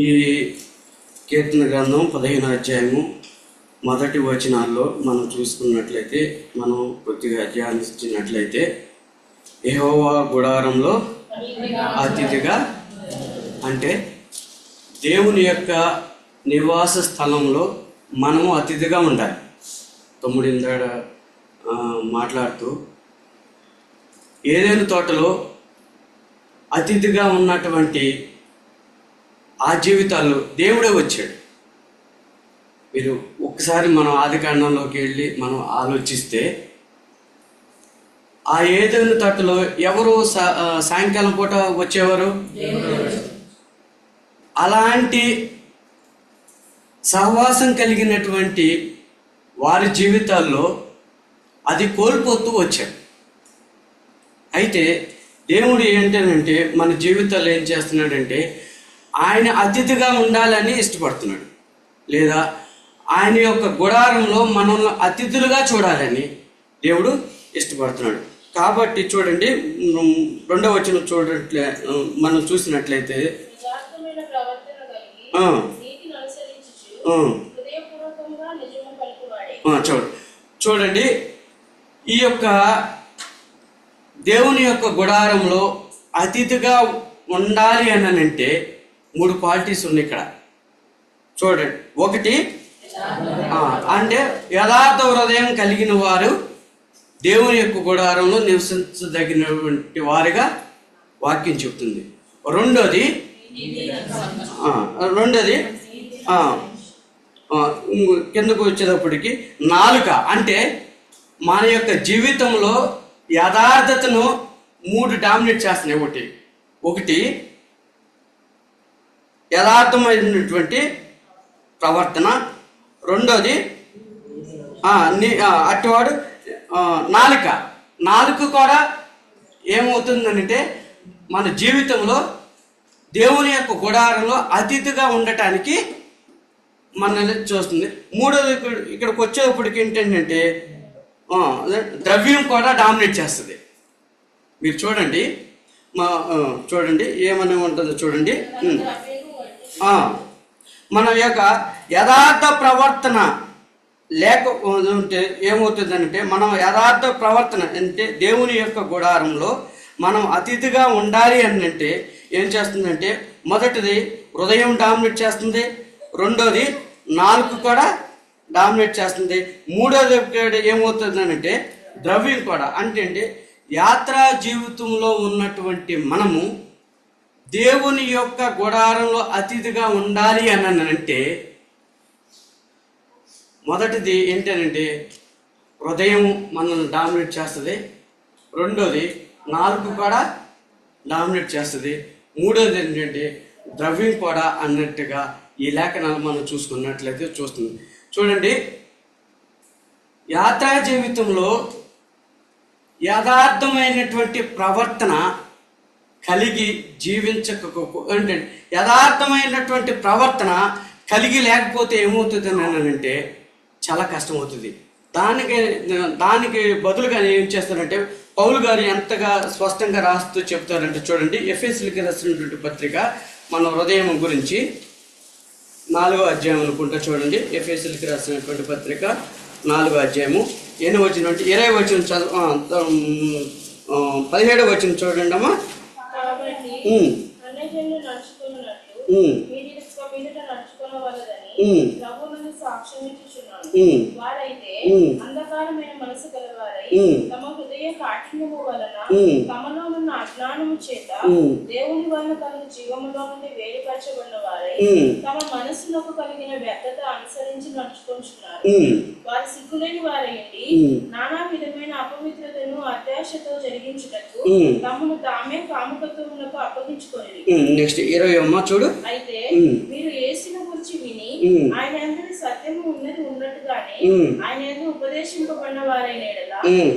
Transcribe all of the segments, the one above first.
ఈ కీర్తన గ్రంథం 15వ అధ్యాయము మొదటి వచనాల్లో మనం చూసుకున్నట్లయితే, మనం కొద్దిగా ధ్యానించినట్లయితే, యెహోవా గుడారంలో అతిథిగా అంటే దేవుని యొక్క నివాస స్థలంలో మనము అతిథిగా ఉండాలి. తమ్ముడు ఇందాడ మాట్లాడుతూ ఏదైనా తోటలో అతిథిగా ఉన్నటువంటి ఆ జీవితాల్లో దేవుడే వచ్చాడు. మీరు ఒకసారి మనం ఆదికాండంలోకి వెళ్ళి మనం ఆలోచిస్తే, ఆ ఏదైనా తోటలో ఎవరు సాయంకాలం పూట వచ్చేవారు? అలాంటి సహవాసం కలిగినటువంటి వారి జీవితాల్లో అది కోల్పోతూ వచ్చాడు. అయితే దేవుడు ఏంటంటే మన జీవితాల్లో ఏం చేస్తున్నాడంటే, ఆయన అతిథిగా ఉండాలని ఇష్టపడుతున్నాడు, లేదా ఆయన యొక్క గుడారంలో మనల్ని అతిథులుగా చూడాలని దేవుడు ఇష్టపడుతున్నాడు. కాబట్టి చూడండి, 2వ వచనం చూడట్లే మనం చూసినట్లయితే, చూడండి ఈ యొక్క దేవుని యొక్క గుడారంలో అతిథిగా ఉండాలి అని అంటే 3 క్వాలిటీస్ ఉన్నాయి ఇక్కడ. చూడండి, ఒకటి అంటే యథార్థ హృదయం కలిగిన వారు దేవుని యొక్క గుడారంలో నివసించదగినటువంటి వారిగా వాక్యం చెప్తుంది. రెండోది కిందకు వచ్చేటప్పటికి నాలుక, అంటే మన యొక్క జీవితంలో యథార్థతను 3 డామినేట్ చేస్తున్నాయి. ఒకటి యథార్థమైనటువంటి ప్రవర్తన, రెండోది అటువాడు నాలుక కూడా ఏమవుతుందంటే మన జీవితంలో దేవుని యొక్క గుడారంలో అతిథిగా ఉండటానికి మనల్ని చూస్తుంది. మూడోది ఇక్కడికి వచ్చేటప్పటికి ఏంటంటే ద్రవ్యం కూడా డామినేట్ చేస్తుంది. మీరు చూడండి, చూడండి ఏమని ఉంటుందో చూడండి. మన యొక్క యథార్థ ప్రవర్తన లేకపోతే ఏమవుతుందంటే, మనం యథార్థ ప్రవర్తన అంటే దేవుని యొక్క గుడారంలో మనం అతిథిగా ఉండాలి అని అంటే ఏం చేస్తుందంటే, మొదటిది హృదయం డామినేట్ చేస్తుంది, రెండోది నాలుక కూడా డామినేట్ చేస్తుంది, మూడోది ఏమవుతుందనంటే ద్రవ్యం కూడా. అంటే యాత్రా జీవితంలో ఉన్నటువంటి మనము దేవుని యొక్క గుడారంలో అతిథిగా ఉండాలి అని అంటే మొదటిది ఏంటంటే హృదయం మనల్ని డామినేట్ చేస్తుంది, రెండోది నాలుక కూడా డామినేట్ చేస్తుంది, మూడోది ఏంటంటే ద్రవ్యం కూడా అన్నట్టుగా ఈ లేఖనాలు మనం చూసుకున్నట్లయితే చూస్తుంది. చూడండి, యాత్రా జీవితంలో యథార్థమైనటువంటి ప్రవర్తన కలిగి అంటే యథార్థమైనటువంటి ప్రవర్తన కలిగి లేకపోతే ఏమవుతుంది అని అంటే చాలా కష్టమవుతుంది. దానికి బదులుగా ఏం చేస్తారంటే పౌలు గారు ఎంతగా స్పష్టంగా రాస్తూ చెప్తారంటే, చూడండి ఎఫెసీయులకు రాసినటువంటి పత్రిక మన హృదయం గురించి 4వ అధ్యాయం అనుకుంటా. చూడండి ఎఫెసీయులకు రాసినటువంటి పత్రిక 4వ అధ్యాయము 8వ వచనం నుండి 20వ వచనం 17వ వచనం చూడండి అమ్మా. వారైతే అంధకారమైన మనసు గలవారై తమ హృదయ కాఠిన్యము వలన తమలో ఉన్న అజ్ఞానము చేత దేవుని వలన తమ జీవములో నుండి వేరుపరచబడిన వారై తమ మనస్సులకు కలిగిన వ్యర్థత అనుసరించి నడుచుకుంటున్నారు. వారు సిగ్గులేని వారయ్యండి నానా విధమైన అపవిత్రతను అత్యాశతో జరిగించుటకు తమను తామే కాముకత్వములకు అప్పగించుకొని. నెక్స్ట్ 20 అమ్మా చూడు. అయితే మీరు యేసును గురించి విని ఆయన అందరి సత్యము ఉన్నది ఉన్నట్టుగానే ఆయన ఎందుకు ఉపదేశింపబడిన వారైన ఎడల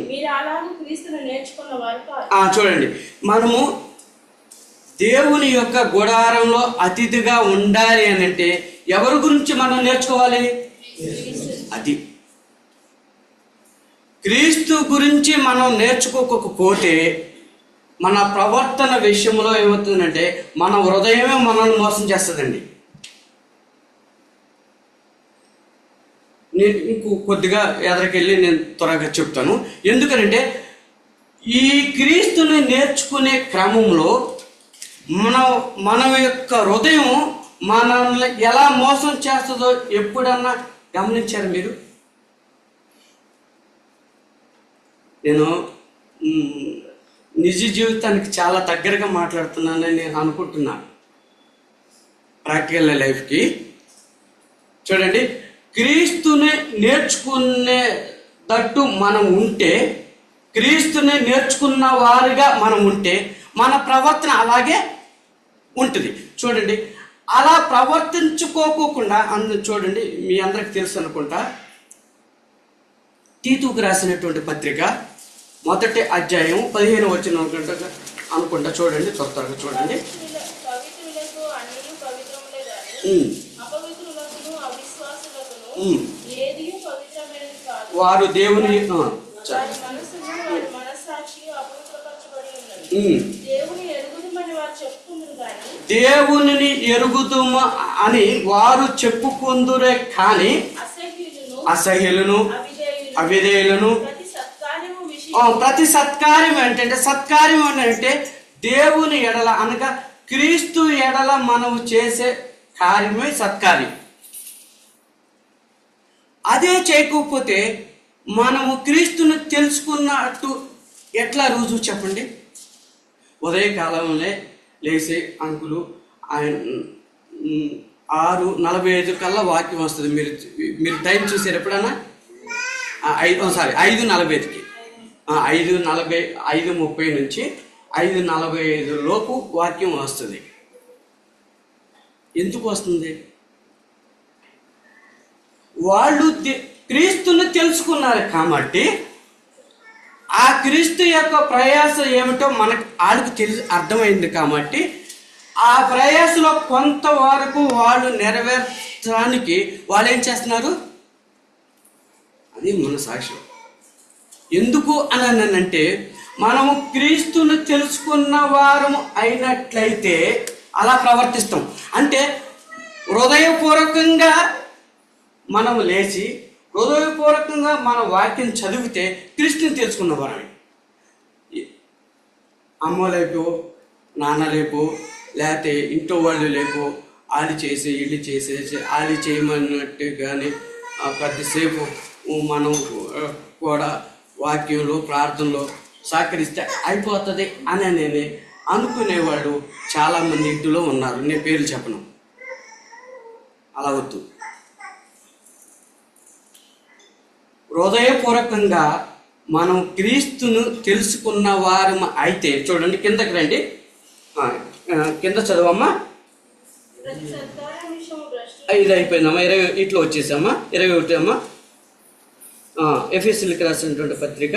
మీరు అలాగే క్రీస్తును నేర్చుకున్న వారు కాదు. చూడండి, మనము దేవుని యొక్క గుడారంలో అతిథిగా ఉండాలి అని అంటే ఎవరి గురించి మనం నేర్చుకోవాలి? అది క్రీస్తు గురించి మనం నేర్చుకోకపోతే మన ప్రవర్తన విషయంలో ఏమవుతుందంటే మన హృదయమే మనల్ని మోసం చేస్తుందండి. నేను కొద్దిగా ఎదరికెళ్ళి నేను త్వరగా చెప్తాను. ఎందుకంటే ఈ క్రీస్తుని నేర్చుకునే క్రమంలో మన యొక్క హృదయం మనల్ని ఎలా మోసం చేస్తుందో ఎప్పుడన్నా గమనించారు మీరు? నేను నిజ జీవితానికి చాలా దగ్గరగా మాట్లాడుతున్నానని నేను అనుకుంటున్నాను. ప్రాక్టికల్ లైఫ్కి చూడండి, క్రీస్తుని నేర్చుకునేటట్టు మనం ఉంటే, క్రీస్తుని నేర్చుకున్న వారిగా మనం ఉంటే మన ప్రవర్తన అలాగే ఉంటుంది. చూడండి, అలా ప్రవర్తించుకోకుండా చూడండి, మీ అందరికి తెలుసు అనుకుంటా, తీతుకు రాసినటువంటి పత్రిక 1వ అధ్యాయం 15వ వచనం అనుకుంటా. చూడండి, త్వరగా చూడండి. పవిత్రులకు అన్యులు పవిత్రములే గాని అపవిత్రులకును అవిశ్వాసులకును ఏదియూ పవిత్రమైనది కాదు. వారు దేవుని వారి మనసును వారి మనస్సాక్షి అపవిత్రపరచబడి ఉన్నది. దేవుని ఎరుగుదమని వారు చెప్పుకుందురు గాని దేవునిని ఎరుగుదుము అని వారు చెప్పుకుందురే కానీ అసహ్యులను అవిధేయులను ప్రతి సత్కార్యం ఏంటంటే, సత్కార్యం అంటే దేవుని ఎడల అనగా క్రీస్తు ఎడల మనము చేసే కార్యమే సత్కార్యం. అదే చేయకపోతే మనము క్రీస్తుని తెలుసుకున్నట్టు ఎట్లా రుజువు చెప్పండి? ఉదయకాలంలో లేచి అంకులు ఆయన 6:45 కల్లా వాక్యం వస్తుంది. మీరు టైం చూసారు ఎప్పుడన్నా? 5:45కి 5:30 నుంచి 5:45 లోపు వాక్యం వస్తుంది. ఎందుకు వస్తుంది? వాళ్ళు క్రీస్తుని తెలుసుకున్నారు కాబట్టి ఆ క్రీస్తు యొక్క ప్రయాసం ఏమిటో మనకు వాళ్ళకి అర్థమైంది కాబట్టి ఆ ప్రయాసలో కొంతవరకు వాళ్ళు నెరవేర్చడానికి వాళ్ళు ఏం చేస్తున్నారు? అది మన సాక్ష్యం. ఎందుకు అని అంటే, మనము క్రీస్తుని తెలుసుకున్న వారము అయినట్లయితే అలా ప్రవర్తిస్తాం. అంటే హృదయపూర్వకంగా మనం లేచి హృదయపూర్వకంగా మన వాక్యం చదివితే క్రీస్తుని తెలుసుకున్న వారమే. అమ్మ లేపో, నాన్న లేపో, లేకపోతే ఇంట్లో వాళ్ళు లేపో, ఆలి చేసి ఇల్లు చేసేసి ఆలి చేయమన్నట్టు కానీ కొద్దిసేపు మనం కూడా వాక్యంలో ప్రార్థనలో సహకరిస్తే అయిపోతుంది అని నేను అనుకునేవాళ్ళు చాలామంది ఇంటిలో ఉన్నారు. నేను పేర్లు చెప్పను, అలా వద్దు. హృదయపూర్వకంగా మనం క్రీస్తును తెలుసుకున్న వారు అయితే చూడండి, కిందకి రండి, కింద చదవమ్మా. ఇది అయిపోయిందమ్మా. 20 ఇట్లా వచ్చేసామ్మా. 21 అమ్మా. ఎఫెసీయులకు రాసినటువంటి పత్రిక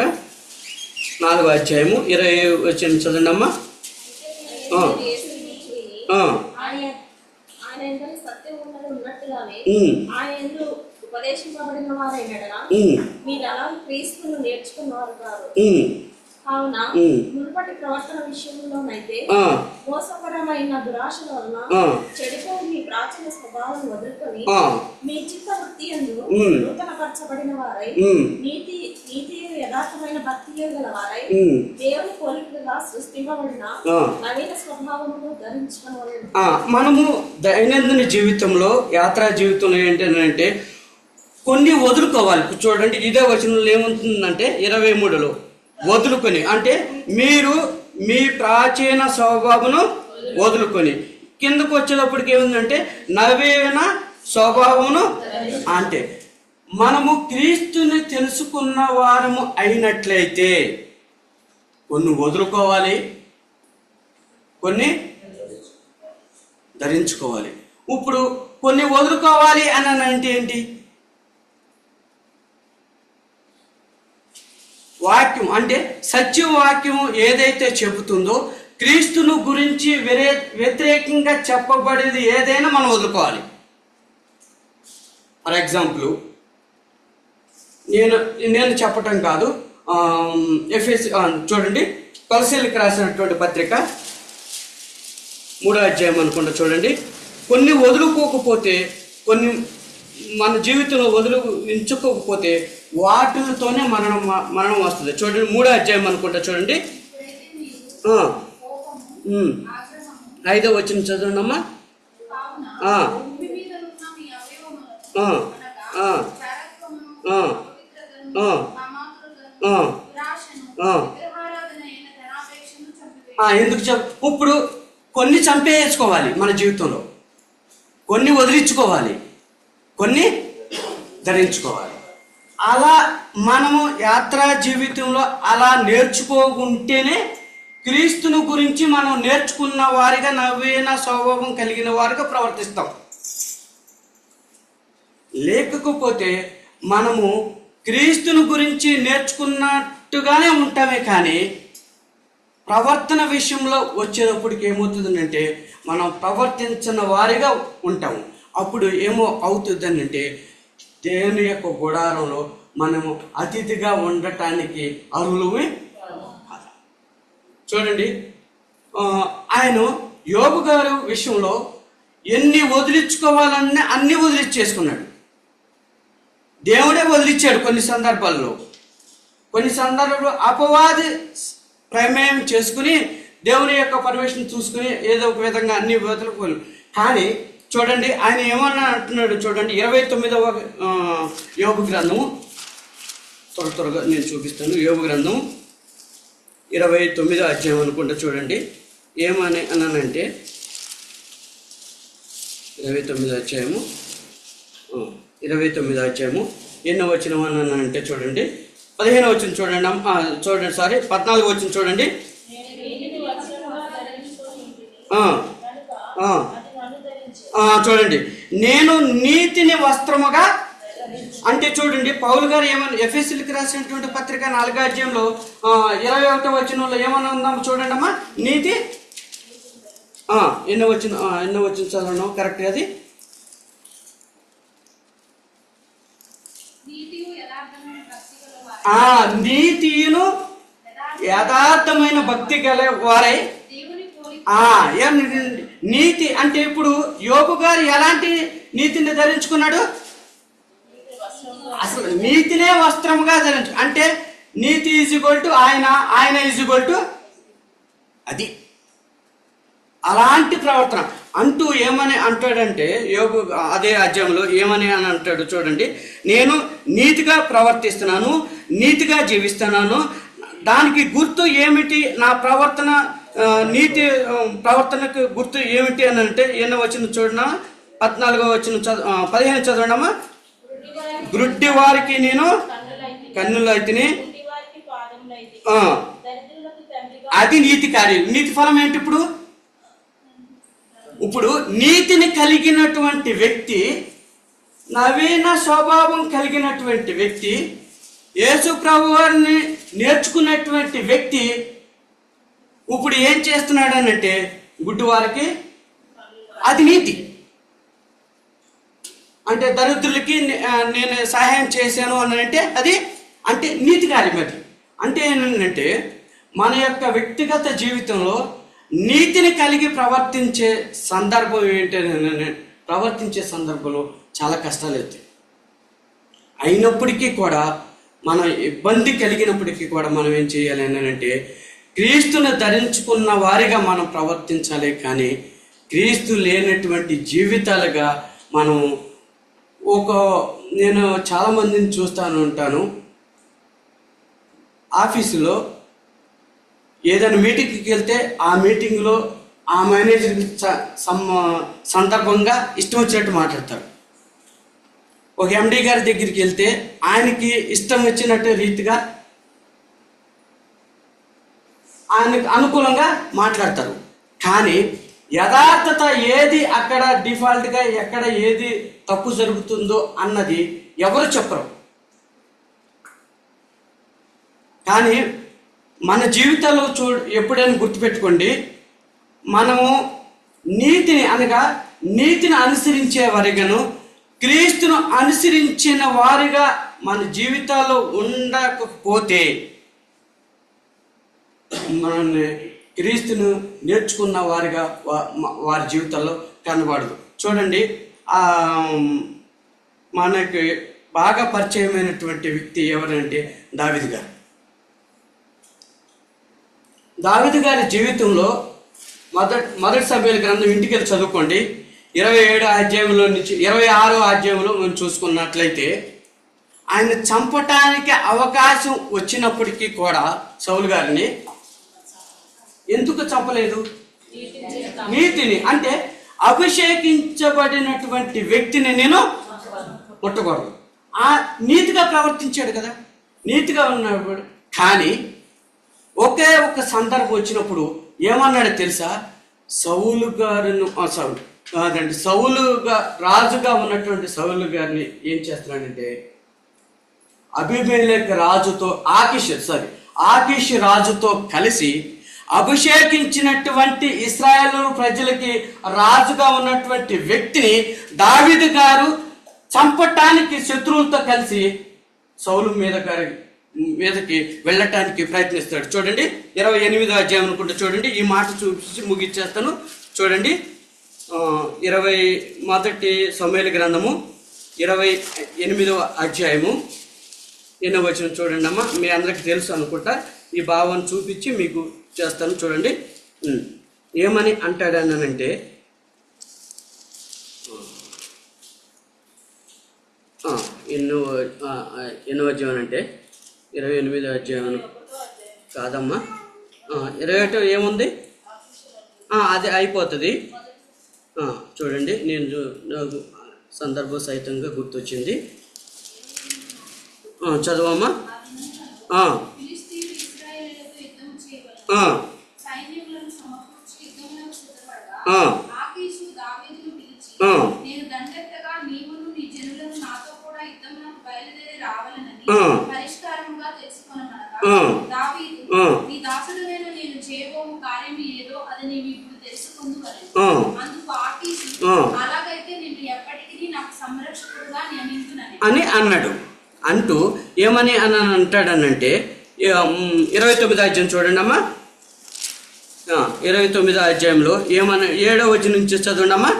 4వ అధ్యాయము 20 వచ్చిన చదవండి అమ్మా. ఉపదేశించబడిన వారైనడలా మీరు అలా క్రీస్తును నేర్చుకున్నవారు కాదు. కావున మునుపటి ప్రవర్తన విషయంలోనైతే మోసపరమైన దురాశల వలన చెడిపోయి మీ ప్రాచీన స్వభావం వదులుకొని మీ చిత్త వృత్తి యందు నూతనపరచబడిన వారై నీతి యథార్థమైన భక్తి గల వారై దేవుని పోలికగా సృష్టింపబడిన నవీన స్వభావమును ధరించుకోవాలి. మనము దైనందిన జీవితంలో, యాత్రా జీవితంలో ఏంటంటే కొన్ని వదులుకోవాలి. చూడండి, ఇదే వచనంలో ఏముంటుందంటే 23లో వదులుకొని, అంటే మీరు మీ ప్రాచీన స్వభావమును వదులుకొని, కిందకు వచ్చేటప్పటికి ఏముందంటే నవీన స్వభావమును. అంటే మనము క్రీస్తుని తెలుసుకున్న వారము అయినట్లయితే కొన్ని వదులుకోవాలి, కొన్ని ధరించుకోవాలి. ఇప్పుడు కొన్ని వదులుకోవాలి అని అంటే ఏంటి? వాక్యం అంటే సత్యవాక్యం ఏదైతే చెబుతుందో, క్రీస్తును గురించి వ్యతిరేకంగా చెప్పబడేది ఏదైనా మనం వదులుకోవాలి. ఫర్ ఎగ్జాంపుల్, నేను చెప్పటం కాదు, చూడండి కొలసీలకు రాసినటువంటి పత్రిక 3వ అధ్యాయం అనుకుంటా చూడండి. కొన్ని వదులుకోకపోతే, కొన్ని మన జీవితంలో ఎంచుకోకపోతే వాటితోనే మరణం వస్తుంది. చూడండి 3వ అధ్యాయం అనుకుంటా చూడండి. 5వ వచనం చదవండి అమ్మా. ఎందుకు ఇప్పుడు కొన్ని చంపేసుకోవాలి మన జీవితంలో, కొన్ని వదిలించుకోవాలి, కొన్ని ధరించుకోవాలి. అలా మనము యాత్రా జీవితంలో అలా నేర్చుకోకుంటేనే క్రీస్తుని గురించి మనం నేర్చుకున్న వారిగా, నవీన స్వభావం కలిగిన వారిగా ప్రవర్తిస్తాం. లేకపోతే మనము క్రీస్తుని గురించి నేర్చుకున్నట్టుగానే ఉంటామే, కానీ ప్రవర్తన విషయంలో వచ్చేటప్పటికి ఏమవుతుందంటే మనం ప్రవర్తించిన వారిగా ఉంటాము. అప్పుడు ఏమో అవుతుందనంటే దేవుని యొక్క గుడారంలో మనము అతిథిగా ఉండటానికి అర్హులమే. చూడండి, ఆయన యోబు గారు విషయంలో ఎన్ని వదిలించుకోవాలన్నా అన్ని వదిలించేసుకున్నాడు. దేవుడే వదిలిచ్చాడు కొన్ని సందర్భాల్లో. అపవాది ప్రమేయం చేసుకుని దేవుని యొక్క పర్మిషన్ చూసుకుని ఏదో ఒక విధంగా అన్ని వదులుకోవాలి. కానీ చూడండి, ఆయన ఏమన్నా అంటున్నాడు చూడండి. 29వ యోబు గ్రంథము, త్వరగా నేను చూపిస్తాను. యోబు గ్రంథం 29వ అధ్యాయం అనుకుంటా చూడండి. ఏమని అన్నానంటే 29వ అధ్యాయము 29వ అధ్యాయము ఎన్నో వచనం అన్నానంటే చూడండి 15వ వచనం చూడండి. చూడండి 14వ వచనం చూడండి. చూడండి, నేను నీతిని వస్త్రముగా, అంటే చూడండి పౌలు గారు ఏమన్నా ఎఫెసీయులకు రాసినటువంటి పత్రిక 4వ అధ్యాయంలో 21వ వచనంలో ఏమన్నా ఉందాం చూడండి అమ్మా. నీతి ఎన్నో వచ్చిన చదవడం కరెక్ట్. అది నీతియును యథార్థమైన భక్తి గల వారై. నీతి అంటే ఇప్పుడు యోబు గారు ఎలాంటి నీతిని ధరించుకున్నాడు? అసలు నీతినే వస్త్రముగా ధరించు, అంటే నీతి ఈజ్ ఈక్వల్ టు ఆయన ఈజ్ ఈక్వల్ టు అది. అలాంటి ప్రవర్తన అంటూ ఏమని అంటాడంటే యోబు అదే అధ్యాయంలో ఏమని అని అంటాడు చూడండి. నేను నీతిగా ప్రవర్తిస్తున్నాను, నీతిగా జీవిస్తున్నాను. దానికి గుర్తు ఏమిటి? నా ప్రవర్తన నీతి ప్రవర్తనకు గుర్తు ఏమిటి అని అంటే ఎన్నో వచ్చిన చూడనా 14వ వచ్చిన 15 చదవడమా. గుడ్డి వారికి నేను కన్నులు అయితేనే, అది నీతి కార్యం. నీతి ఫలం ఏంటి? ఇప్పుడు నీతిని కలిగినటువంటి వ్యక్తి, నవీన స్వభావం కలిగినటువంటి వ్యక్తి, యేసు ప్రభు వారిని నేర్చుకున్నటువంటి వ్యక్తి ఇప్పుడు ఏం చేస్తున్నాడు అనంటే గుడ్డి వారికి అది నీతి. అంటే దరిద్రులకి నేను సహాయం చేశాను అని అంటే అది అంటే నీతి కార్యం. అది అంటే ఏంటంటే మన యొక్క వ్యక్తిగత జీవితంలో నీతిని కలిగి ప్రవర్తించే సందర్భం ఏంటంటే ప్రవర్తించే సందర్భంలో చాలా కష్టాలు అవుతాయి. అయినప్పటికీ కూడా మనం ఇబ్బంది కలిగినప్పటికీ కూడా మనం ఏం చేయాలి అని అంటే క్రీస్తును ధరించుకున్న వారిగా మనం ప్రవర్తించాలి. కానీ క్రీస్తు లేనటువంటి జీవితాలుగా మనం నేను చాలామందిని చూస్తాను ఉంటాను. ఆఫీసులో ఏదైనా మీటింగ్కి వెళ్తే ఆ మీటింగ్లో ఆ మేనేజర్ సందర్భంగా ఇష్టం వచ్చినట్టు మాట్లాడతారు. ఒక ఎండి గారి దగ్గరికి వెళ్తే ఆయనకి ఇష్టం వచ్చినట్టు రీతిగా ఆయనకు అనుకూలంగా మాట్లాడతారు. కానీ యథార్థత ఏది, అక్కడ డిఫాల్ట్గా ఎక్కడ ఏది తప్పు జరుగుతుందో అన్నది ఎవరు చెప్పరు. కానీ మన జీవితాల్లో ఎప్పుడైనా గుర్తుపెట్టుకోండి, మనము నీతిని అనుసరించే వారిగాను క్రీస్తును అనుసరించిన వారిగా మన జీవితాల్లో ఉండకపోతే మనల్ని క్రీస్తును నేర్చుకున్న వారిగా వారి జీవితాల్లో కనబడదు. చూడండి, మనకి బాగా పరిచయమైనటువంటి వ్యక్తి ఎవరంటే దావీదు గారు. దావీదు గారి జీవితంలో మొదటి సమూయేలు గ్రంథం ఇంటికి వెళ్ళి చదువుకోండి. 27వ అధ్యాయంలో నుంచి 26వ అధ్యాయంలో మనం చూసుకున్నట్లయితే ఆయన చంపటానికి అవకాశం వచ్చినప్పటికీ కూడా సౌలు గారిని ఎందుకు చంపలేదు? నీతిని, అంటే అభిషేకించబడినటువంటి వ్యక్తిని నేను ముట్టకూడదు. ఆ నీతిగా ప్రవర్తించాడు కదా, నీతిగా ఉన్నప్పుడు. కానీ ఒకే ఒక సందర్భం వచ్చినప్పుడు ఏమన్నాడో తెలుసా? సౌలు గారిని సౌలుగా రాజుగా ఉన్నటువంటి సౌలు గారిని ఏం చేస్తున్నాడంటే అబీమెలెకు రాజుతో ఆకీష్ రాజుతో కలిసి అభిషేకించినటువంటి ఇశ్రాయేలు ప్రజలకి రాజుగా ఉన్నటువంటి వ్యక్తిని దావీదు గారు చంపటానికి శత్రువులతో కలిసి సౌలు మీదకి వెళ్ళటానికి ప్రయత్నిస్తాడు. చూడండి, 28వ అధ్యాయం అనుకుంటే చూడండి, ఈ మాట చూపించి ముగిచ్చేస్తాను. చూడండి, 21 సమూయేలు గ్రంథము 28వ అధ్యాయము 8వ వచనం చూడండి అమ్మా. మీ అందరికి తెలుసు అనుకుంటా, ఈ భావాన్ని చూపించి మీకు చేస్తాను. చూడండి ఏమని అంటాడనంటే, ఎన్నో అధ్యాయం అంటే 28వ అధ్యాయం కాదమ్మా, 21 ఏముంది, అది అయిపోతుంది. చూడండి, నాకు సందర్భ సహితంగా గుర్తొచ్చింది. చదవమ్మా. అని అన్నాడు. అంటూ ఏమని అని అంటాడనంటే 29వ అధ్యాయం చూడండి అమ్మా. 29వ అధ్యాయంలో ఏమని 7వ వచనం నుంచి చదవండి అమ్మా.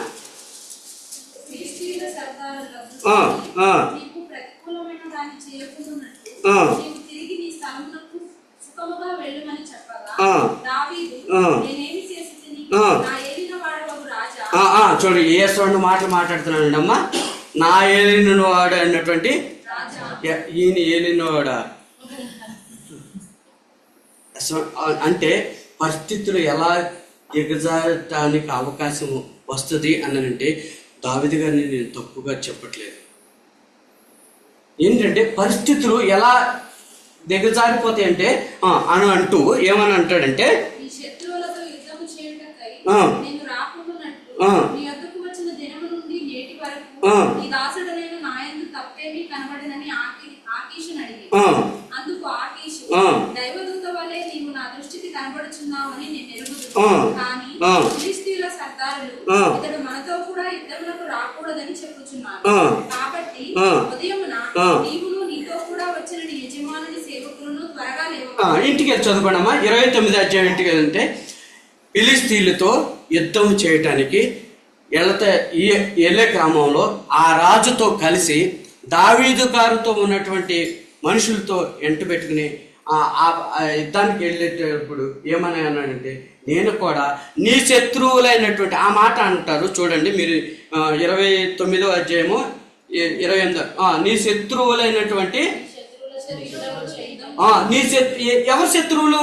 చూడు, యేసు రెండు మాటలు మాట్లాడుతున్నానండి అమ్మా. నా ఏలిన వాడు అన్నటువంటి ఈయన ఏలినవాడా అంటే పరిస్థితులు ఎలా దిగజారటానికి అవకాశం వస్తుంది అనంటే దావీదు గారిని నేను తప్పుగా చెప్పట్లేదు. ఏంటంటే పరిస్థితులు ఎలా దిగజారిపోతాయి అంటే అని అంటూ ఏమని అంటాడంటే అందుకు ఆకీషు, దైవదూత వలె నీవు నా దృష్టికి కనబడుచున్నావని నేను ఎరుగుదును, కానీ ఫిలిష్తీయుల సర్దారులు ఇతడు మనతో కూడా యుద్ధములకు రాకూడదని చెప్పుచున్నారు. కాబట్టి ఉదయమున నీవును నీతో కూడా వచ్చిన నీ యజమానుని సేవకులను త్వరగా లేవు. ఇంటికి చదువుకోండమ్మా. 29వ అధ్యాయం ఇంటికి వెళ్తే ఫిలిష్తీయులతో యుద్ధం చేయటానికి వెళ్ళే క్రమంలో ఆ రాజుతో కలిసి దావీదు గారితో ఉన్నటువంటి మనుషులతో ఎంట పెట్టుకుని యుద్ధానికి వెళ్ళేటప్పుడు ఏమని అన్నాడంటే, నేను కూడా నీ శత్రువులైనటువంటి ఆ మాట అంటారు. చూడండి మీరు 29వ అధ్యాయము 28 నీ శత్రువులైనటువంటి ఎవరు శత్రువులు?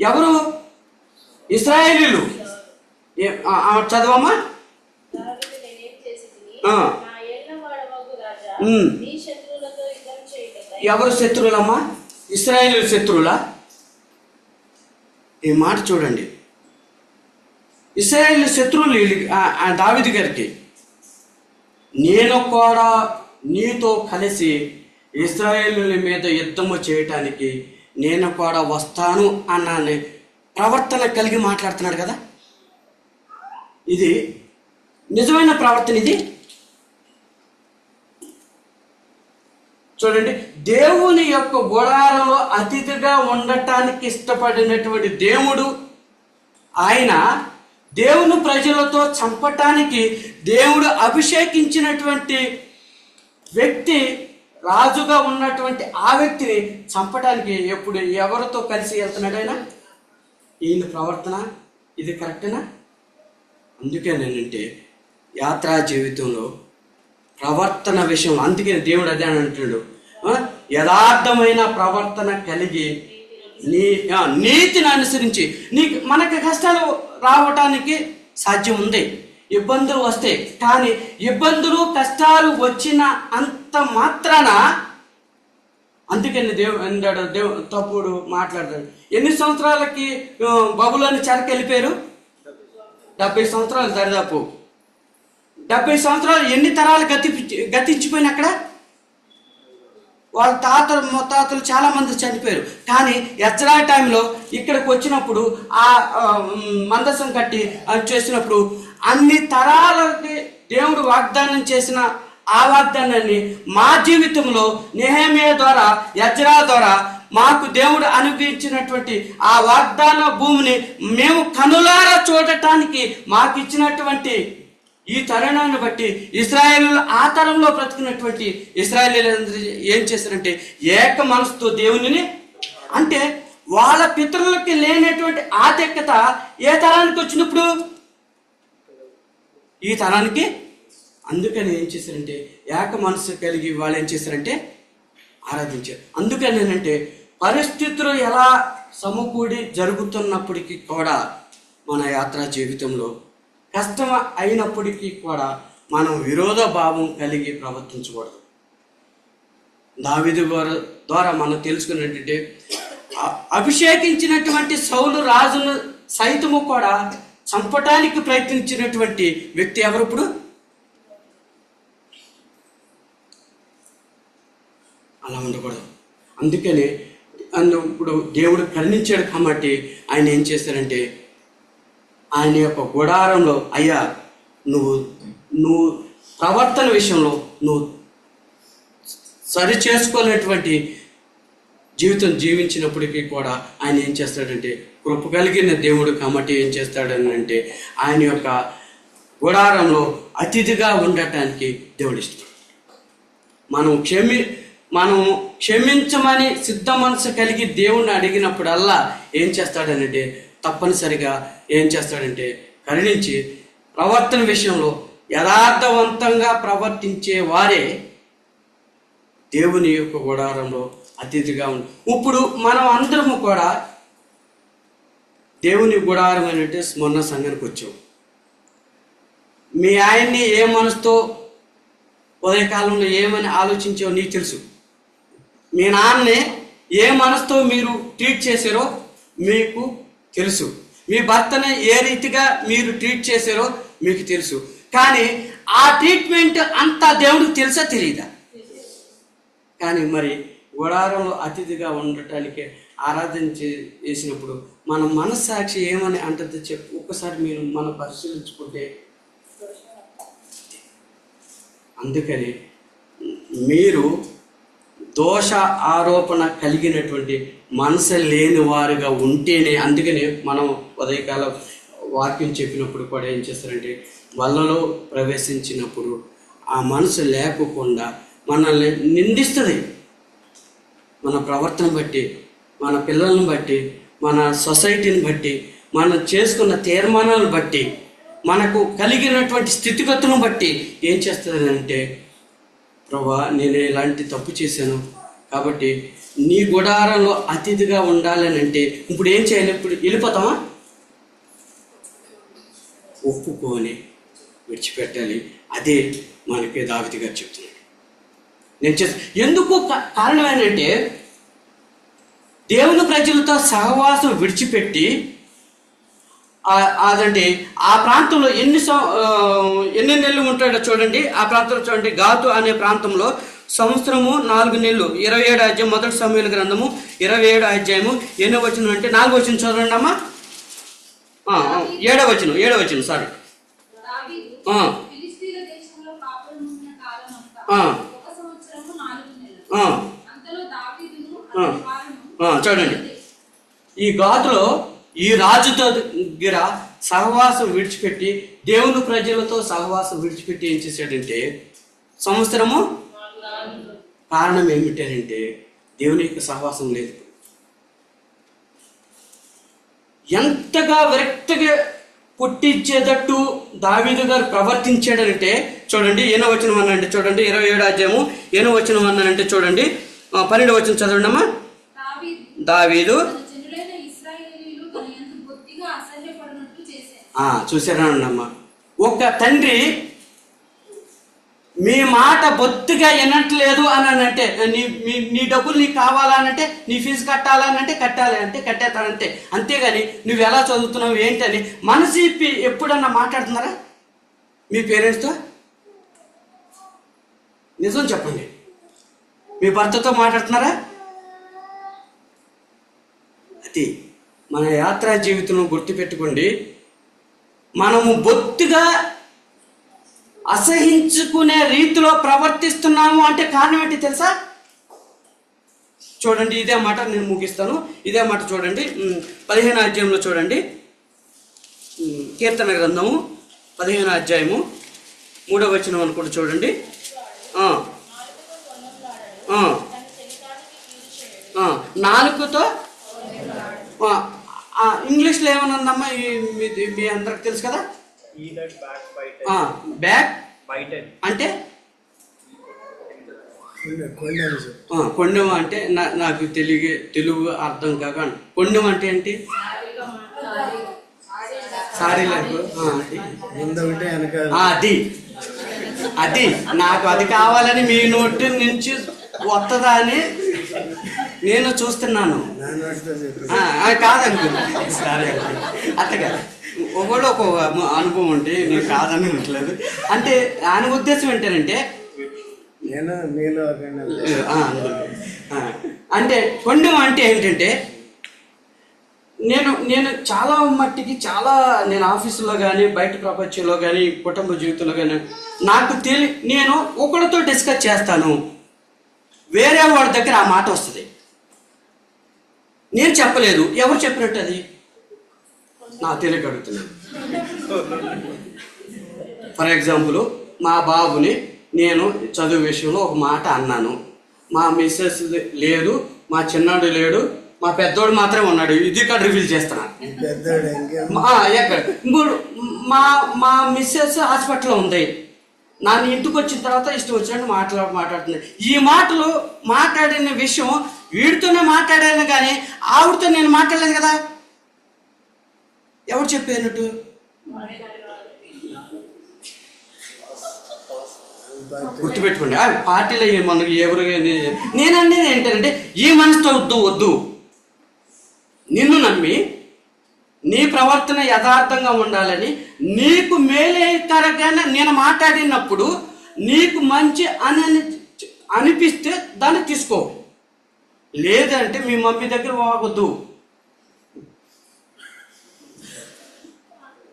ఎవరు? ఇశ్రాయేలీయులు. చదవమ్మా. ఎవరు శత్రువులమ్మా? ఇశ్రాయేలీయుల శత్రువులా? ఈ మాట చూడండి, ఇశ్రాయేలీయుల శత్రువులు దావీదు గారికి. నేను కూడా నీతో కలిసి ఇశ్రాయేలీయుల మీద యుద్ధము చేయటానికి నేను కూడా వస్తాను అన్న ప్రవర్తన కలిగి మాట్లాడుతున్నాడు కదా. ఇది నిజమైన ప్రవర్తన. ఇది చూడండి, దేవుని యొక్క గుడారంలో అతిథిగా ఉండటానికి ఇష్టపడినటువంటి దేవుడు ఆయన దేవుని ప్రజలతో చంపటానికి దేవుడు అభిషేకించినటువంటి వ్యక్తి, రాజుగా ఉన్నటువంటి ఆ వ్యక్తిని చంపటానికి ఎప్పుడు ఎవరితో కలిసి వెళ్తున్నాడు ఆయన? ఈయన ప్రవర్తన ఇది కరెక్టేనా? అందుకే నేనంటే యాత్రా జీవితంలో ప్రవర్తన విషయం, అందుకే దేవుడు అదే అని అంటున్నాడు, యథార్థమైన ప్రవర్తన కలిగి నీతిని అనుసరించి మనకి కష్టాలు రావటానికి సాధ్యం ఉంది, ఇబ్బందులు వస్తాయి. కానీ ఇబ్బందులు కష్టాలు వచ్చిన అంత మాత్రాన, అందుకని దేవుడు తప్పుడు మాట్లాడతాడు. ఎన్ని సంవత్సరాలకి బబులోని చెరకు వెళ్ళిపోయారు? 70 సంవత్సరాలు. దరిదాపు 70 సంవత్సరాలు. ఎన్ని తరాలు గతించిపోయిన అక్కడ? వాళ్ళ ముత్తాతలు చాలా మంది చనిపోయారు. కానీ ఎజ్రా టైంలో ఇక్కడికి వచ్చినప్పుడు ఆ మందసం కట్టి చేసినప్పుడు అన్ని తరాలకి దేవుడు వాగ్దానం చేసిన ఆ వాగ్దానాన్ని మా జీవితంలో నెహెమీయా ద్వారా, ఎజ్రా ద్వారా మాకు దేవుడు అనుగ్రహించినటువంటి ఆ వాగ్దాన భూమిని మేము కనులారా చూడటానికి మాకు ఇచ్చినటువంటి ఈ తరుణాన్ని బట్టి ఇశ్రాయేలు ఆ తరంలో బ్రతికినటువంటి ఇశ్రాయేలీలందరూ ఏం చేశారంటే ఏక మనసుతో దేవునిని, అంటే వాళ్ళ పితరులకి లేనటువంటి ఆధిక్యత ఏ తరానికి వచ్చినప్పుడు? ఈ తరానికి. అందుకని ఏం చేశారంటే ఏక మనసు కలిగి వాళ్ళు ఏం చేశారంటే ఆరాధించారు. అందుకని ఏంటంటే పరిస్థితులు ఎలా సమకూడి జరుగుతున్నప్పటికీ కూడా మన యాత్రా జీవితంలో కష్టం అయినప్పటికీ కూడా మనం విరోధ భావం కలిగి ప్రవర్తించకూడదు. దావీదు ద్వారా మనం తెలుసుకున్నట్టే అభిషేకించినటువంటి సౌలు రాజును సైతము కూడా చంపటానికి ప్రయత్నించినటువంటి వ్యక్తి ఎవరు? ఇప్పుడు అలా ఉండకూడదు. అందుకని ఇప్పుడు దేవుడు కరుణించాడు కాబట్టి ఆయన ఏం చేశారంటే ఆయన యొక్క గుడారంలో, అయ్యా నువ్వు ప్రవర్తన విషయంలో నువ్వు సరి చేసుకోలేనటువంటి జీవితం జీవించినప్పటికీ కూడా ఆయన ఏం చేస్తాడంటే, కృప కలిగిన దేవుడు కాబట్టి ఏం చేస్తాడని అంటే ఆయన యొక్క గుడారంలో అతిథిగా ఉండటానికి దేవుడు ఇష్టం. మనం క్షమించమని సిద్ధ మనసు కలిగి దేవుణ్ణి అడిగినప్పుడల్లా ఏం చేస్తాడనంటే తప్పనిసరిగా ఏం చేస్తాడంటే కరుణించి ప్రవర్తన విషయంలో యథార్థవంతంగా ప్రవర్తించే వారే దేవుని యొక్క గుడారంలో అతిథిగా ఉంది. ఇప్పుడు మనం అందరము కూడా దేవుని గుడారం అంటే మొన్న సంఘానికి వచ్చాం. మీ ఆయన్ని ఏ మనసుతో ఉదయకాలంలో ఏమని ఆలోచించావో నీకు తెలుసు. మీ నాన్నని ఏ మనసుతో మీరు ట్రీట్ చేశారో మీకు తెలుసు. మీ భర్తని ఏ రీతిగా మీరు ట్రీట్ చేశారో మీకు తెలుసు. కానీ ఆ ట్రీట్మెంట్ అంతా దేవుడికి తెలుసా తెలియదా? కానీ మరి గుడారంలో అతిథిగా ఉండటానికి ఆరాధన చేసినప్పుడు మన మనస్సాక్షి ఏమని అంటది చెప్పు. ఒక్కసారి మీరు మనం పరిశీలించుకుంటే, అందుకని మీరు దోష ఆరోపణ కలిగినటువంటి మనసు లేని వారుగా ఉంటేనే, అందుకని మనం ఉదయకాల వాక్యం చెప్పినప్పుడు కూడా ఏం చేస్తారంటే వాళ్ళలో ప్రవేశించినప్పుడు ఆ మనసు లేకుండా మనల్ని నిందిస్తుంది. మన ప్రవర్తన బట్టి, మన పిల్లలను బట్టి, మన సొసైటీని బట్టి, మనం చేసుకున్న తీర్మానాలను బట్టి, మనకు కలిగినటువంటి స్థితిగతులను బట్టి ఏం చేస్తుంది అంటే, ప్రభా నేను ఇలాంటి తప్పు చేశాను కాబట్టి నీ గుడారంలో అతిథిగా ఉండాలని అంటే ఇప్పుడు ఏం చేయాలి? ఇప్పుడు వెళ్ళిపోతామా? ఒప్పుకొని విడిచిపెట్టాలి. అదే మనకి దావీదు గారు చెప్తున్నాడు. ఎందుకు కారణం ఏంటంటే దేవుని ప్రజలతో సహవాసం విడిచిపెట్టి అదంటే ఆ ప్రాంతంలో ఎన్ని నెలలు ఉంటాడో చూడండి. ఆ ప్రాంతంలో చూడండి, గాతు అనే ప్రాంతంలో సంవత్సరము 4 నెలలు. 27 అధ్యాయం మొదటి సమూయేలు గ్రంథము 27 అధ్యాయము 8వ వచనం అంటే 4వ వచనం చూడండి అమ్మా. 7వ వచనం సారీ. చూడండి, ఈ గాదులో ఈ రాజుతో దగ్గర సహవాసం విడిచిపెట్టి దేవుని ప్రజలతో సహవాసం విడిచిపెట్టి ఏం చేశాడంటే సంవత్సరము కారణం ఏమిటంటే దేవుని యొక్క సహవాసం లేదు. ఎంతగా విరక్తిగా పుట్టించేటట్టు దావీదు గారు ప్రవర్తించాడంటే చూడండి, 8వ వచనం అనంటే చూడండి, 27వ అధ్యాయము 8వ వచనం అన్నానంటే చూడండి, 12వ వచనం చదవండి అమ్మా. దావీదు చూసారానమ్మా, ఒక తండ్రి మీ మాట బొత్తిగా వినట్లేదు అని అంటే నీ డబ్బులు నీకు కావాలనంటే నీ ఫీజు కట్టాలనంటే కట్టాలి అంటే కట్టేస్తానంతే, అంతేగాని నువ్వు ఎలా చదువుతున్నావు ఏంటని మనసు ఇప్పి ఎప్పుడన్నా మాట్లాడుతున్నారా మీ పేరెంట్స్తో? నిజం చెప్పండి, మీ భర్తతో మాట్లాడుతున్నారా? అది మన యాత్రా జీవితంలో గుర్తుపెట్టుకోండి. మనము బొత్తిగా అసహించుకునే రీతిలో ప్రవర్తిస్తున్నాము అంటే కారణం ఏంటి తెలుసా? చూడండి, ఇదే మాట నేను ముగిస్తాను. ఇదే మాట చూడండి, 15వ అధ్యాయంలో చూడండి, కీర్తన గ్రంథము 15వ అధ్యాయము 3వ వచనం అనుకుంటూ చూడండి. నాలుగుతో ఇంగ్లీష్లో ఏమన్నా ఉందమ్మా? మీ అందరికి తెలుసు కదా, బ్యాక్ అంటే కొండెం అంటే నాకు తెలుగు అర్థం కాక కొండెం అంటే ఏంటి? సారీలకు అది నాకు అది కావాలని మీ నోటి నుంచి వస్తుందా అని నేను చూస్తున్నాను. కాదనుకున్నా, సరే అట్టగా ఒకళ్ళు ఒక అనుభవం ఉంటే నేను కాదని ఉండలేదు. అంటే ఆయన ఉద్దేశం ఏంటంటే అంటే కొండం అంటే ఏంటంటే నేను చాలా మట్టికి నేను ఆఫీసులో కానీ బయట ప్రపంచంలో కానీ కుటుంబ జీవితంలో కానీ నాకు నేను ఒకరితో డిస్కస్ చేస్తాను, వేరే వాడి దగ్గర ఆ మాట వస్తుంది, నేను చెప్పలేదు, ఎవరు చెప్పినట్టు అది నా తెలియక అడుగుతున్నాను. ఫర్ ఎగ్జాంపుల్, మా బాబుని నేను చదువు విషయంలో ఒక మాట అన్నాను, మా మిస్సెస్ లేదు, మా చిన్నాడు లేడు, మా పెద్దోడు మాత్రమే ఉన్నాడు, ఇది ఇక్కడ రివీల్ చేస్తున్నాను. ఎక్కడ మా మిస్సెస్ హాస్పిటల్లో ఉంది, నా ఇంటికి వచ్చిన తర్వాత ఇష్టం వచ్చినట్టు మాట్లాడుతుంది. ఈ మాటలు మాట్లాడిన విషయం వీడితోనే మాట్లాడాను కానీ ఆవిడతో నేను మాట్లాడలేదు కదా. ఎవరు చెప్పేనట్టు? గుర్తుపెట్టుకోండి, పార్టీలో మనకి ఎవరు నేననేది ఏంటంటే ఈ మనసుతో వద్దు. నిన్ను నమ్మి నీ ప్రవర్తన యథార్థంగా ఉండాలని నీకు మేలేకరగానే నేను మాట్లాడినప్పుడు నీకు మంచి అనిపిస్తే దాన్ని తీసుకో, లేదంటే మీ మమ్మీ దగ్గర పోవద్దు.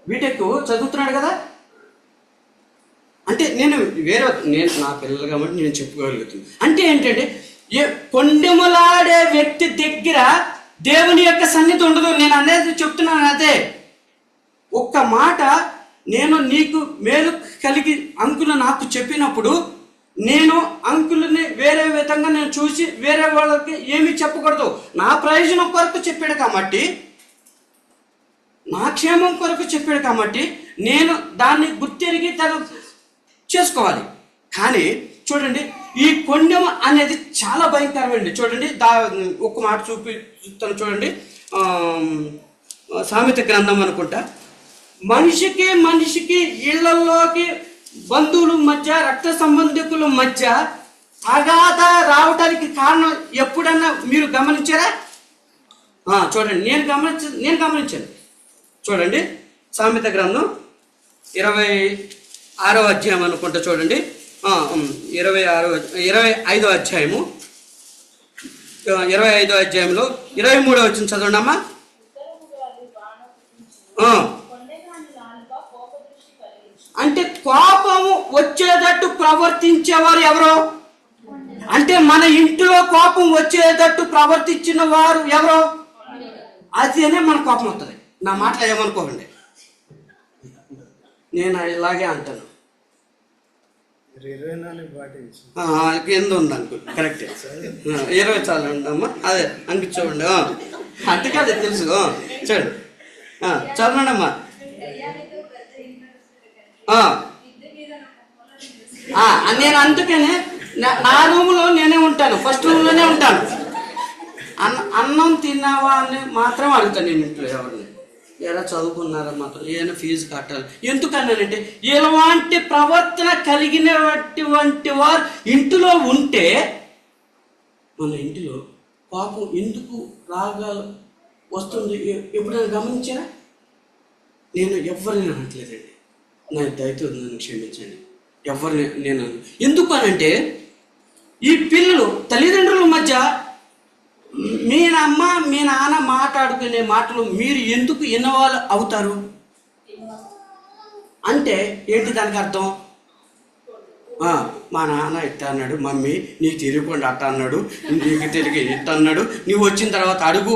బీటెక్ చదువుతున్నాడు కదా, అంటే నేను నా పిల్లలు కాబట్టి నేను చెప్పుకోగలుగుతున్నాను. అంటే ఏంటంటే కొండెములాడే వ్యక్తి దగ్గర దేవుని యొక్క సన్నిధి ఉండదు. నేను అనేది చెప్తున్నాను అదే. ఒక్క మాట నేను నీకు మేలు కలిగి అంకులు నాకు చెప్పినప్పుడు నేను అంకుల్ని వేరే విధంగా నేను చూసి వేరే వాళ్ళకి ఏమీ చెప్పకూడదు. నా ప్రయోజనం కొరకు చెప్పాడు కాబట్టి, నా క్షేమం కొరకు చెప్పాడు కాబట్టి నేను దాన్ని గుర్తెరిగి చేసుకోవాలి. కానీ చూడండి, ఈ కొండెం అనేది చాలా భయంకరమండి. చూడండి, ఒక మాట చూపిస్తాను చూడండి, సామెత గ్రంథం అనుకుంటా. మనిషికి ఇళ్లలోకి బంధువుల మధ్య రక్త సంబంధికుల మధ్య అగాధ రావటానికి కారణం ఎప్పుడన్నా మీరు గమనించారా? చూడండి, నేను గమనించాను. చూడండి, సామెత గ్రంథం 26వ అధ్యాయం అనుకుంటా. చూడండి, 25వ అధ్యాయము 25వ అధ్యాయంలో 23వ వచనం చదవండి అమ్మా. అంటే కోపము వచ్చేటట్టు ప్రవర్తించేవారు ఎవరో అంటే మన ఇంటిలో కోపం వచ్చేటట్టు ప్రవర్తించిన వారు ఎవరో అదేనే మన కోపం వస్తుంది. నా మాటలు ఏమనుకోకండి, నేను ఇలాగే అంటాను. 24 ఎంత ఉంది అనుకో, కరెక్ట్ 20 చాలు ఉండమ్మా. అదే అంకి చూడండి, అంటే కాదు తెలుసు. చూడండి చదవండి అమ్మా. నేను అందుకనే నా రూమ్లో నేనే ఉంటాను, ఫస్ట్ రూమ్లోనే ఉంటాను. అన్నం తిన్నావా అని మాత్రం అడుగుతాను నేను ఇంట్లో ఎవరిని. ఎలా చదువుకున్నారా మాత్రం, ఏదైనా ఫీజు కట్టాలి. ఎందుకన్నానంటే ఇలాంటి ప్రవర్తన కలిగినటువంటి వారు ఇంటిలో ఉంటే మన ఇంటిలో పాపం ఎందుకు రాగా వస్తుంది ఎప్పుడైనా గమనించారా? నేను ఎవరిని అనట్లేదండి, నా దయతో నన్ను క్షమించండి. ఎవరిని నేను ఎందుకు అనంటే ఈ పిల్లలు తల్లిదండ్రుల మధ్య మీ అమ్మ మీ నాన్న మాట్లాడుకునే మాటలు మీరు ఎందుకు ఇన్వాల్వ్ అవుతారు అంటే ఏంటి దానికి అర్థం? మా నాన్న ఇట్ట అన్నాడు, మమ్మీ నీకు తిరగకుండా అట్ట అన్నాడు, నీకు తిరిగి ఇట్ట అన్నాడు, నువ్వు వచ్చిన తర్వాత అడుగు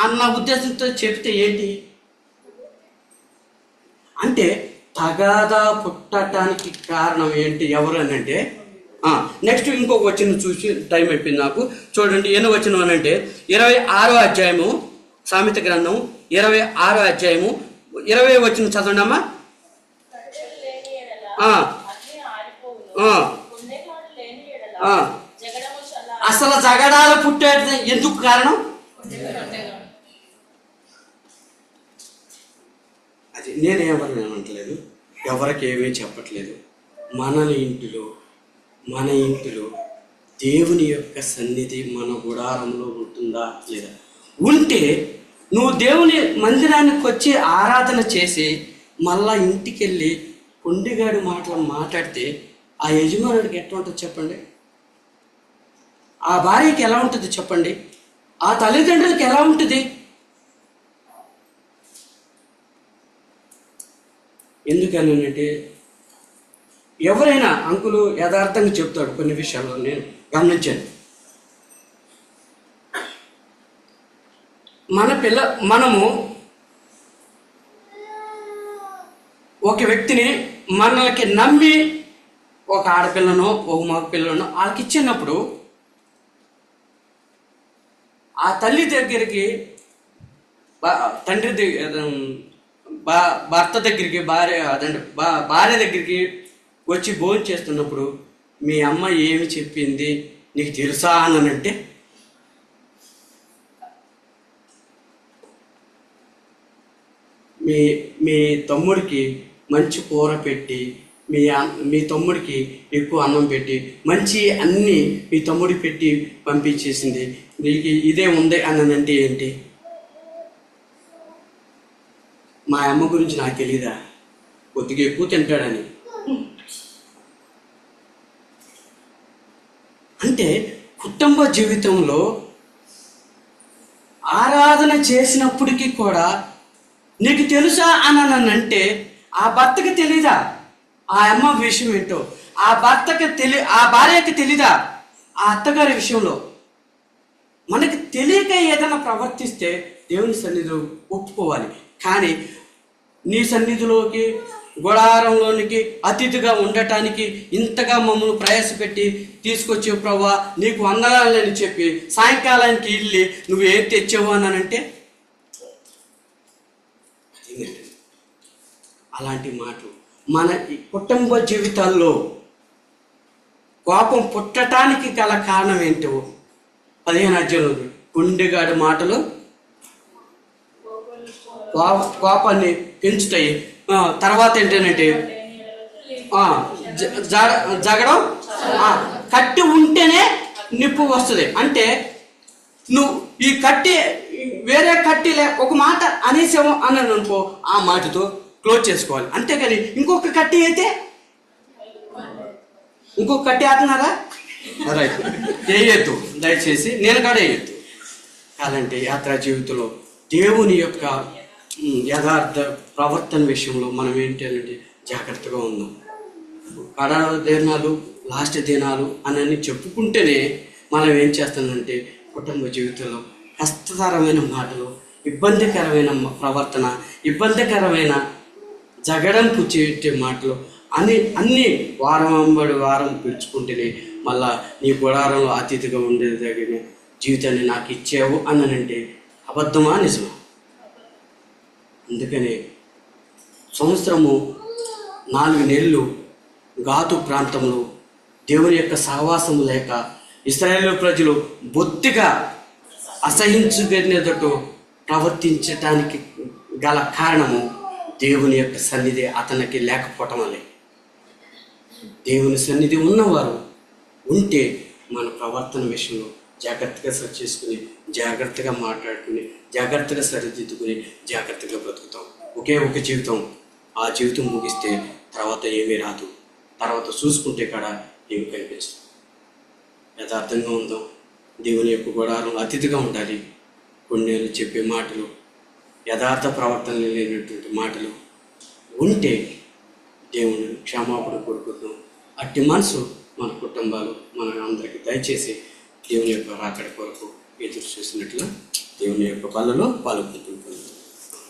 అన్న ఉద్దేశంతో చెప్తే ఏంటి అంటే తగాదా పుట్టడానికి కారణం ఏంటి ఎవరు అని అంటే నెక్స్ట్ ఇంకొక వచనం చూసి టైం అయిపోయింది నాకు. చూడండి ఎన్ని వచనం అని అంటే 26వ అధ్యాయము సామెత గ్రంథం 26వ అధ్యాయము 20వ వచనం చదవండి అమ్మా. అసలు జగడాలు పుట్టేది ఎందుకు కారణం? అది నేను ఎవరిని అనట్లేదు, ఎవరికి ఏమీ చెప్పట్లేదు. మన ఇంటిలో దేవుని యొక్క సన్నిధి మన గుడారంలో ఉంటుందా లేదా? ఉంటే నువ్వు దేవుని మందిరానికి వచ్చి ఆరాధన చేసి మళ్ళా ఇంటికి వెళ్ళి కొండిగాడి మాటలు మాట్లాడితే ఆ యజమానుడికి ఎట్లా ఉంటుంది చెప్పండి? ఆ భార్యకి ఎలా ఉంటుంది చెప్పండి? ఆ తల్లిదండ్రులకి ఎలా ఉంటుంది? ఎందుకనంటే ఎవరైనా అంకులు యథార్థంగా చెప్తాడు కొన్ని విషయాల్లో, నేను గమనించాను. మనము ఒక వ్యక్తిని మనకి నమ్మి ఒక ఆడపిల్లనో ఒక మగ పిల్లనో వాళ్ళకి ఇచ్చినప్పుడు ఆ తల్లి దగ్గరికి తండ్రి భర్త దగ్గరికి భార్య దగ్గరికి వచ్చి భోజనం చేస్తున్నప్పుడు మీ అమ్మ ఏమి చెప్పింది నీకు తెలుసా అని అంటే మీ తమ్ముడికి మంచి కూర పెట్టి మీ తమ్ముడికి ఎక్కువ అన్నం పెట్టి మంచి అన్నీ మీ తమ్ముడికి పెట్టి పంపించేసింది, నీకు ఇదే ఉంది అనంటే ఏంటి? మా అమ్మ గురించి నాకు తెలీదా, కొద్దిగా ఎక్కువ తింటాడని. అంటే కుటుంబ జీవితంలో ఆరాధన చేసినప్పటికీ కూడా నీకు తెలుసా అని అంటే ఆ భర్తకి తెలీదా ఆ అమ్మ విషయం ఏంటో? ఆ భార్యకి తెలీదా ఆ అత్తగారి విషయంలో? మనకి తెలియక ఏదైనా ప్రవర్తిస్తే దేవుని సన్నిధిలో ఒప్పుకోవాలి. కానీ నీ సన్నిధిలోకి గుడారంలోనికి అతిథిగా ఉండటానికి ఇంతగా మమ్మల్ని ప్రయాసపెట్టి తీసుకొచ్చే ప్రభువా నీకు వందనాలని చెప్పి సాయంకాలానికి వెళ్ళి నువ్వు ఏం తెచ్చావు అని అంటే అలాంటి మాటలు మన కుటుంబ జీవితాల్లో కోపం పుట్టడానికి గల కారణం ఏంటో 15వ అధ్యాయంలో గుండెగాడి మాటలు కోపాన్ని పెంచుతాయి. తర్వాత ఏంటంటే జగడం కట్టి ఉంటేనే నిప్పు వస్తుంది. అంటే నువ్వు ఈ కట్టి వేరే కట్టి ఒక మాట అనేసాము అన్నాను అనుకో, ఆ మాటతో క్లోజ్ చేసుకోవాలి. అంతేకాని ఇంకొక కట్టి అయితే ఇంకొక కట్టి ఆడుతున్నారా రైట్ వేయద్దు, దయచేసి నేను కూడా వేయద్దు. కాదంటే యాత్రా జీవితంలో దేవుని యొక్క యథార్థ ప్రవర్తన విషయంలో మనం ఏంటి అంటే జాగ్రత్తగా ఉందాం. కడాల దేనాలు లాస్ట్ దినాలు అని చెప్పుకుంటేనే మనం ఏం చేస్తామంటే కుటుంబ జీవితంలో కష్టతరమైన మాటలు, ఇబ్బందికరమైన ప్రవర్తన, ఇబ్బందికరమైన జగడంపు చేసే మాటలు అన్నీ వారం వెంబడి వారం పిలుచుకుంటేనే మళ్ళా నీ గుడారంలో అతిథిగా ఉండేదగిన జీవితాన్ని నాకు ఇచ్చావు అనంటే అబద్ధమా నిజమా? అందుకనే సంవత్సరము 4 నెలలు గాతు ప్రాంతంలో దేవుని యొక్క సహవాసము లేక ఇశ్రాయేలు ప్రజలు బొత్తిగా అసహించుకునేటట్టు ప్రవర్తించటానికి గల కారణము దేవుని యొక్క సన్నిధి అతనికి లేకపోవటం వల్లే. దేవుని సన్నిధి ఉన్నవారు ఉంటే మన ప్రవర్తన విషయంలో జాగ్రత్తగా సరి చేసుకుని, జాగ్రత్తగా మాట్లాడుకుని, జాగ్రత్తగా సరిదిద్దుకుని, జాగ్రత్తగా బ్రతుకుతాం. ఒకే ఒక జీవితం, ఆ జీవితం ముగిస్తే తర్వాత ఏమీ రాదు. తర్వాత చూసుకుంటే కాడ ఏమి కనిపించదు. యథార్థంగా ఉందాం. దేవుని యొక్క గుడారం అతిథిగా ఉండాలి. కొన్నేళ్ళు చెప్పే మాటలు, యథార్థ ప్రవర్తన లేనటువంటి మాటలు ఉంటే దేవుని క్షమాపణ కోరుకుందాం. అట్టి మనసు మన కుటుంబాలు మన అందరికీ దయచేసి దేవుని యొక్క రాకడ కొరకు ఎదురు చూసినట్లు దేవుని యొక్క బలలో పాల్గొంటుంటుంది.